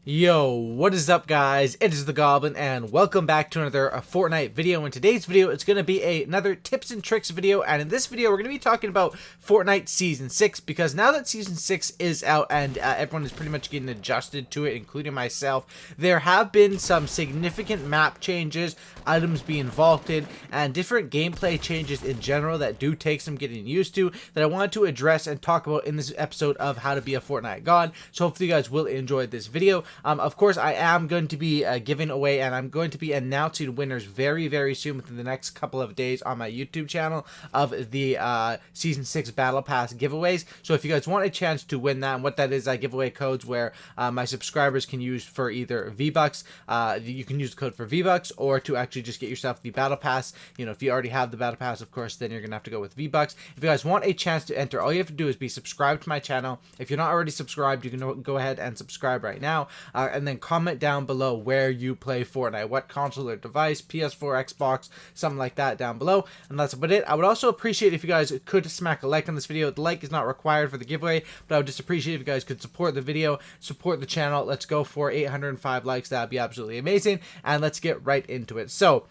Yo, what is up guys? It is the Goblin and welcome back to another Fortnite video. In today's video, it's going to be another tips and tricks video, and in this video, we're going to be talking about Fortnite Season 6 because now that Season 6 is out and everyone is pretty much getting adjusted to it, including myself, there have been some significant map changes, items being vaulted, and different gameplay changes in general that do take some getting used to that I want to address and talk about in this episode of How to Be a Fortnite God. So hopefully you guys will enjoy this video. Of course, I am going to be giving away and I'm going to be announcing winners very, very soon within the next couple of days on my YouTube channel of the Season 6 Battle Pass giveaways. So if you guys want a chance to win that, and what that is, I give away codes where my subscribers can use for either V-Bucks, you can use the code for V-Bucks, or to actually just get yourself the Battle Pass. You know, if you already have the Battle Pass, of course, then you're going to have to go with V-Bucks. If you guys want a chance to enter, all you have to do is be subscribed to my channel. If you're not already subscribed, you can go ahead and subscribe right now. And then comment down below where you play Fortnite, what console or device, PS4, Xbox, something like that down below. And that's about it. I would also appreciate if you guys could smack a like on this video. The like is not required for the giveaway, but I would just appreciate if you guys could support the video, support the channel. Let's go for 805 likes. That'd be absolutely amazing. And let's get right into it. So,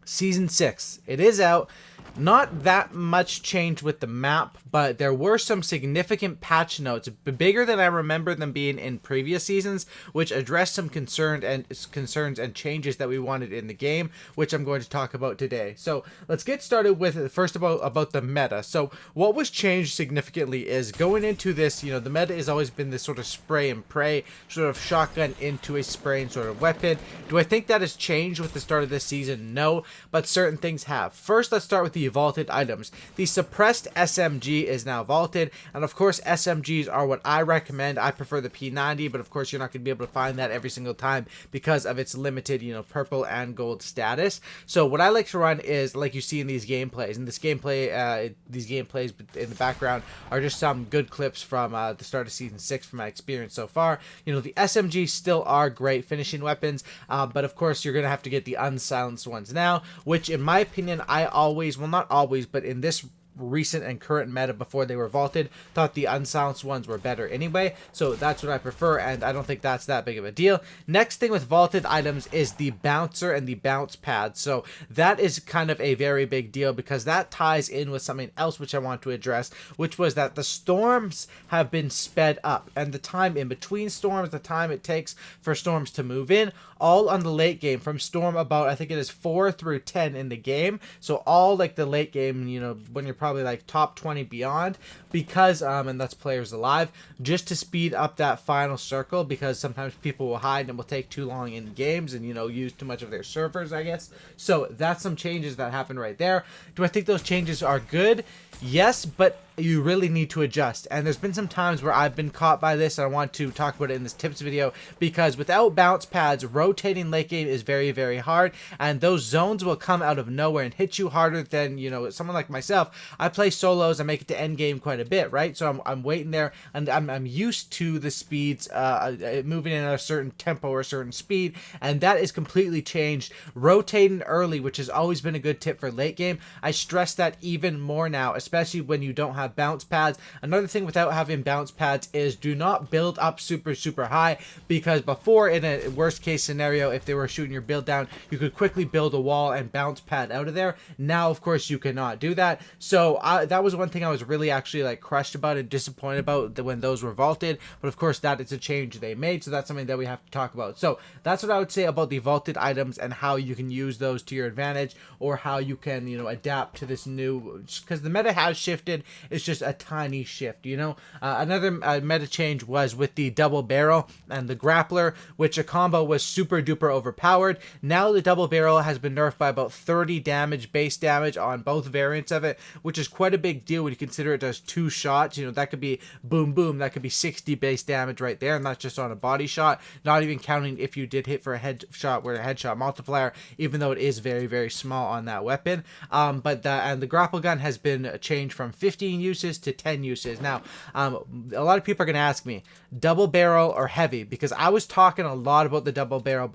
Season 6, it is out. Not that much change with the map, but there were some significant patch notes, bigger than I remember them being in previous seasons, which addressed some concerns and changes that we wanted in the game, which I'm going to talk about today. So let's get started with first about the meta. So what was changed significantly is going into this, you know, the meta has always been this sort of spray and pray, sort of shotgun into a spraying sort of weapon. Do I think that has changed with the start of this season? No, but certain things have. First, let's start with the vaulted items. The suppressed SMG is now vaulted, and of course SMGs are what I recommend. I prefer the P90, but of course you're not going to be able to find that every single time because of its limited, you know, purple and gold status. So what I like to run is like you see in these gameplays, and these gameplays in the background are just some good clips from the start of Season 6 from my experience so far. You know, the SMGs still are great finishing weapons, but of course you're going to have to get the unsilenced ones now, which in my opinion I always, well, not always, but in this recent and current meta before they were vaulted, thought the unsilenced ones were better anyway, so that's what I prefer, and I don't think that's that big of a deal. Next thing with vaulted items is the bouncer and the bounce pad. So that is kind of a very big deal because that ties in with something else which I want to address, which was that the storms have been sped up, and the time in between storms, the time it takes for storms to move in, all on the late game, from storm about, I think it is 4 through 10 in the game, so all like the late game, you know, when you're probably like top 20 beyond, because and that's players alive, just to speed up that final circle, because sometimes people will hide and will take too long in games and, you know, use too much of their servers, I guess. So that's some changes that happen right there. Do I think those changes are good? Yes, but you really need to adjust, and there's been some times where I've been caught by this, and I want to talk about it in this tips video, because without bounce pads, rotating late game is very, very hard, and those zones will come out of nowhere and hit you harder than, you know, someone like myself. I play solos, I make it to end game quite a bit, right? So I'm waiting there, and I'm used to the speeds moving in at a certain tempo or a certain speed, and that is completely changed. Rotating early, which has always been a good tip for late game, I stress that even more now, especially when you don't have bounce pads. Another thing without having bounce pads is do not build up super high, because before, in a worst case scenario, if they were shooting your build down, you could quickly build a wall and bounce pad out of there. Now of course you cannot do that. So that was one thing I was really actually like crushed about and disappointed about when those were vaulted, but of course that is a change they made, so that's something that we have to talk about. So that's what I would say about the vaulted items and how you can use those to your advantage, or how you can, you know, adapt to this new, because the meta has shifted. It's just a tiny shift, you know. Another meta change was with the double barrel and the grappler, which a combo was super duper overpowered. Now the double barrel has been nerfed by about 30 damage, base damage on both variants of it, which is quite a big deal when you consider it does 2 shots. You know, that could be boom boom, that could be 60 base damage right there, and that's just on a body shot, not even counting if you did hit for a headshot with a headshot multiplier, even though it is very, very small on that weapon. But the grapple gun has been changed from 15 uses to 10 uses. Now, a lot of people are going to ask me, double barrel or heavy? Because I was talking a lot about the double barrel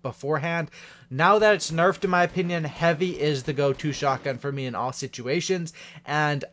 beforehand. Now that it's nerfed, in my opinion, heavy is the go-to shotgun for me in all situations. weapons. And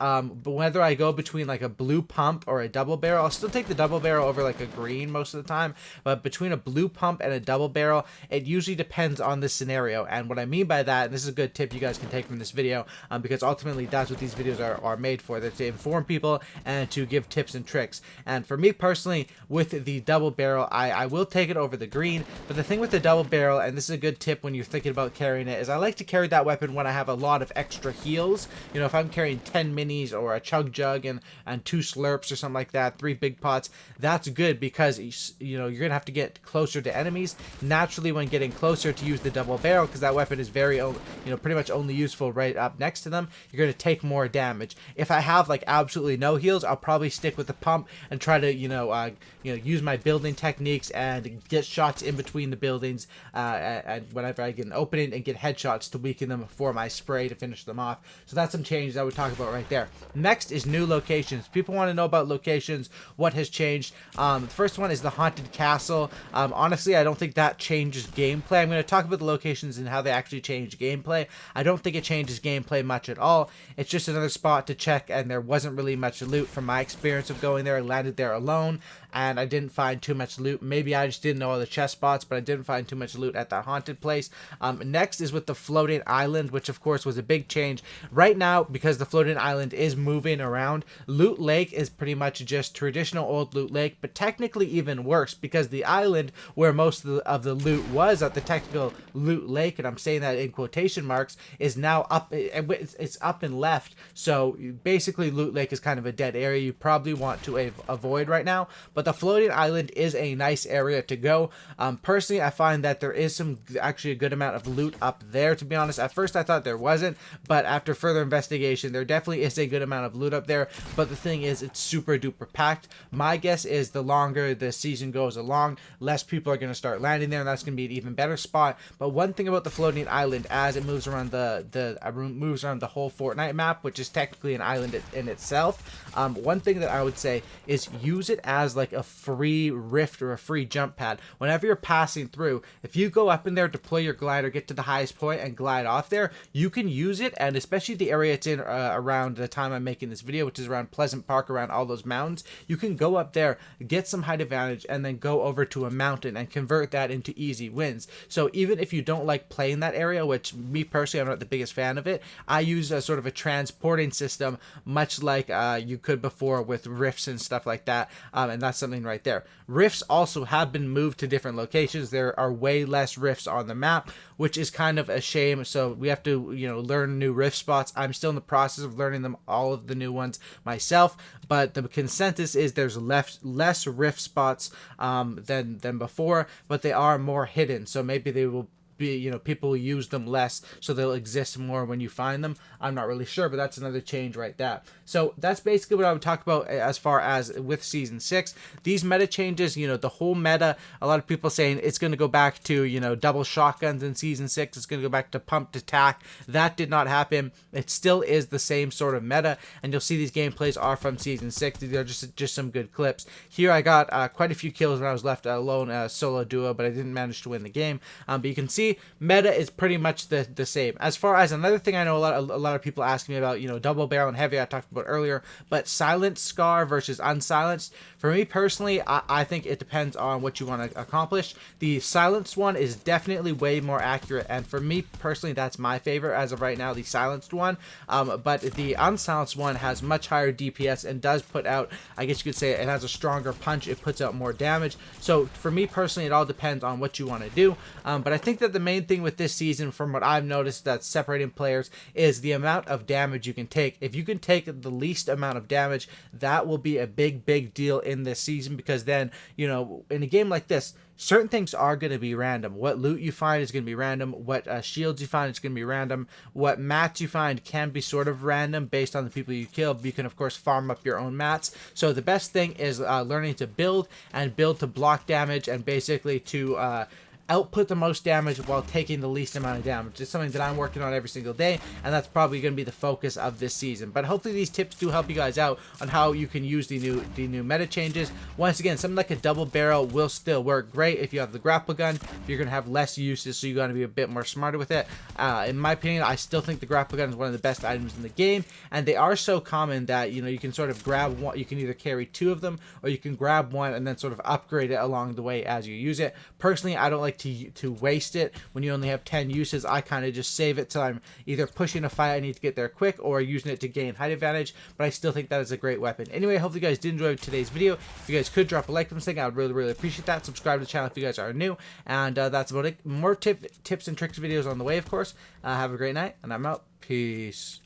but whether I go between like a blue pump or a double barrel, I'll still take the double barrel over like a green most of the time. But between a blue pump and a double barrel, it usually depends on the scenario. And what I mean by that, and this is a good tip you guys can take from this video, because ultimately that's what these videos are made for. They're to inform people and to give tips and tricks. And for me personally, with the double barrel, I will take it over the green. But the thing with the double barrel, and this is a good tip when you're thinking about carrying it, is I like to carry that weapon when I have a lot of extra heals. You know, if I'm carrying 10 minis or a chug jug and 2 slurps or something like that, 3 big pots, that's good because, you know, you're gonna have to get closer to enemies naturally when getting closer to use the double barrel, because that weapon is very, you know, pretty much only useful right up next to them. You're gonna take more damage. If I have like absolutely no heals, I'll probably stick with the pump and try to, you know, use my building techniques and get shots in between the buildings, and whenever I get an opening, and get headshots to weaken them for my spray to finish them off. So that's some changes I would talk about right there. Next is new locations. People want to know about locations, what has changed. The first one is the haunted castle. Honestly, I don't think that changes gameplay. I'm going to talk about the locations and how they actually change gameplay. I don't think it changes gameplay much at all. It's just another spot to check, and there wasn't really much loot from my experience of going there. I landed there alone, and I didn't find too much loot. Maybe I just didn't know all the chest spots, but I didn't find too much loot at that haunted place. Next is with the floating island, which of course was a big change. Right now, because the floating island is moving around, Loot Lake is pretty much just traditional old Loot Lake, but technically even worse, because the island where most of the loot was at the technical Loot Lake, and I'm saying that in quotation marks, is now up. It's up and left. So basically Loot Lake is kind of a dead area you probably want to avoid right now. But the floating island is a nice area to go. Personally, I find that there is actually a good amount of loot up there, to be honest. At first I thought there wasn't, but after further investigation, there definitely is a good amount of loot up there. But the thing is, it's super duper packed. My guess is the longer the season goes along, less people are going to start landing there, and that's going to be an even better spot. But one thing about the floating island, as it moves around moves around the whole Fortnite map, which is technically an island in itself, one thing that I would say is use it as like a free rift or a free jump pad. Whenever you're passing through, if you go up in there, deploy your glider, get to the highest point and glide off there, you can use it. And especially the area it's in around the time I'm making this video, which is around Pleasant Park, around all those mountains, you can go up there, get some height advantage, and then go over to a mountain and convert that into easy wins. So even if you don't like playing that area, which me personally, I'm not the biggest fan of it, I use a sort of a transporting system, much like you could before with rifts and stuff like that, and that's something right there. Rifts also have been moved to different locations. There are way less rifts on the map, which is kind of a shame. So we have to, you know, learn new rift spots. I'm still in the process of learning them, all of the new ones myself, but the consensus is there's less rift spots than before, but they are more hidden. So maybe they will be, you know, people will use them less, so they'll exist more when you find them. I'm not really sure, but that's another change right there. So that's basically what I would talk about as far as with season 6. These meta changes, you know, the whole meta, a lot of people saying it's going to go back to, you know, double shotguns in season 6. It's going to go back to pump to tack. That did not happen. It still is the same sort of meta, and you'll see these gameplays are from season 6. They're just some good clips. Here I got quite a few kills when I was left alone, solo duo, but I didn't manage to win the game. But you can see meta is pretty much the same. As far as another thing I know a lot of people ask me about, you know, double barrel and heavy, I talked about earlier, but silenced scar versus unsilenced. For me personally, I think it depends on what you want to accomplish. The silenced one is definitely way more accurate, and for me personally, that's my favorite as of right now, the silenced one. But the unsilenced one has much higher DPS and does put out, I guess you could say, it has a stronger punch. It puts out more damage. So for me personally, it all depends on what you want to do. But I think that the main thing with this season, from what I've noticed that's separating players, is the amount of damage you can take. If you can take the least amount of damage, that will be a big deal in this season, because then, you know, in a game like this, certain things are going to be random. What loot you find is going to be random. What shields you find is going to be random. What mats you find can be sort of random based on the people you kill. But you can, of course, farm up your own mats. So the best thing is learning to build to block damage, and basically to output the most damage while taking the least amount of damage. It's something that I'm working on every single day, and that's probably going to be the focus of this season. But hopefully these tips do help you guys out on how you can use the new meta changes. Once again, something like a double barrel will still work great if you have the grapple gun. You're going to have less uses, so you're going to be a bit more smarter with it. In my opinion, I still think the grapple gun is one of the best items in the game, and they are so common that, you can sort of grab one. You can either carry 2 of them, or you can grab one and then sort of upgrade it along the way as you use it. Personally, I don't like to waste it when you only have 10 uses. I kind of just save it till I'm either pushing a fight I need to get there quick, or using it to gain height advantage, but I still think that is a great weapon. Anyway, hopefully you guys did enjoy today's video. If you guys could drop a like on this thing, I would really appreciate that. Subscribe to the channel if you guys are new, and that's about it. More tips and tricks videos on the way, of course. Have a great night, and I'm out. Peace.